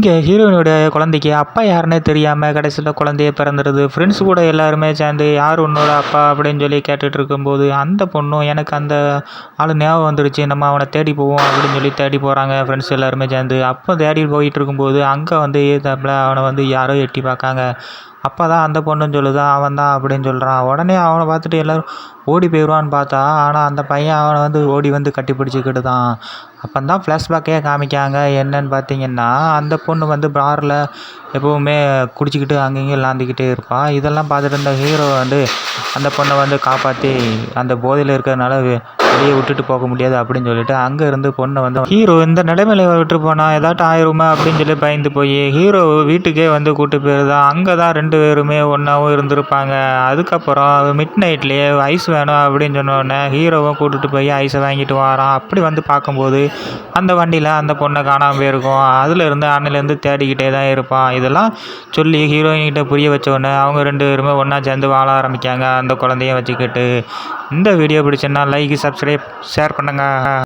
இங்கே ஹீரோயினுடைய குழந்தைக்கு அப்பா யாருன்னே தெரியாமல் கடைசியில் குழந்தைய பிறந்துடுது. ஃப்ரெண்ட்ஸ் கூட எல்லாருமே சேர்ந்து யார் உன்னோட அப்பா அப்படின்னு சொல்லி கேட்டுட்டு இருக்கும்போது அந்த பொண்ணும் எனக்கு அந்த ஆள் ஞாபகம் வந்துடுச்சு, நம்ம அவனை தேடி போவோம் அப்படின்னு சொல்லி தேடி போகிறாங்க ஃப்ரெண்ட்ஸ் எல்லாருமே சேர்ந்து. அப்போ தேடி போயிட்டு இருக்கும்போது அங்கே வந்து ஏதாப்புல அவனை வந்து யாரோ எட்டி பார்க்காங்க. அப்போ தான் அந்த பொண்ணுன்னு சொல்லுதா அவன் தான் அப்படின்னு சொல்கிறான். உடனே அவனை பார்த்துட்டு எல்லோரும் ஓடி போயிடுவான்னு பார்த்தா, ஆனால் அந்த பையன் அவனை வந்து ஓடி வந்து கட்டி பிடிச்சிக்கிட்டு தான். அப்போ தான் ஃப்ளாஷ்பேக்கே காமிக்காங்க. என்னன்னு பார்த்தீங்கன்னா, அந்த பொண்ணு வந்து பாரில் எப்போவுமே குடிச்சிக்கிட்டு அங்கேயும் லாந்திக்கிட்டே இருப்பாள். இதெல்லாம் பார்த்துட்டு இருந்த ஹீரோ வந்து அந்த பொண்ணை வந்து காப்பாற்றி அந்த போதையில் இருக்கிறதுனால வெளியே விட்டுட்டு போக முடியாது அப்படின்னு சொல்லிட்டு அங்கே இருந்து பொண்ணை வந்து ஹீரோ இந்த நிலைமையில விட்டு போனால் ஏதாட்டும் ஆயிருமா அப்படின்னு சொல்லி பயந்து போய் ஹீரோ வீட்டுக்கே வந்து கூட்டு போயிருந்தான். அங்கே தான் 2 பேருமே ஒன்றாவும் இருந்திருப்பாங்க. அதுக்கப்புறம் மிட் நைட்லேயே ஐஸ் வேணும் அப்படின்னு சொன்னோடனே ஹீரோவும் கூட்டிட்டு போய் ஐஸை வாங்கிட்டு வரான். அப்படி வந்து பார்க்கும்போது அந்த வண்டியில் அந்த பொண்ணை காணாமல் போயிருக்கும். அதுலேருந்து அன்னிலேருந்து தேடிக்கிட்டே தான் இருப்பான். இதெல்லாம் சொல்லி ஹீரோயின்கிட்ட புரிய வச்சோடனே அவங்க 2 பேருமே ஒன்றா சேர்ந்து வாழ ஆரம்பிக்காங்க அந்த குழந்தைய வச்சுக்கிட்டு. இந்த வீடியோ பிடிச்சுன்னா லைக், சப்ஸ்கிரைப், ஷேர் பண்ணுங்கள்.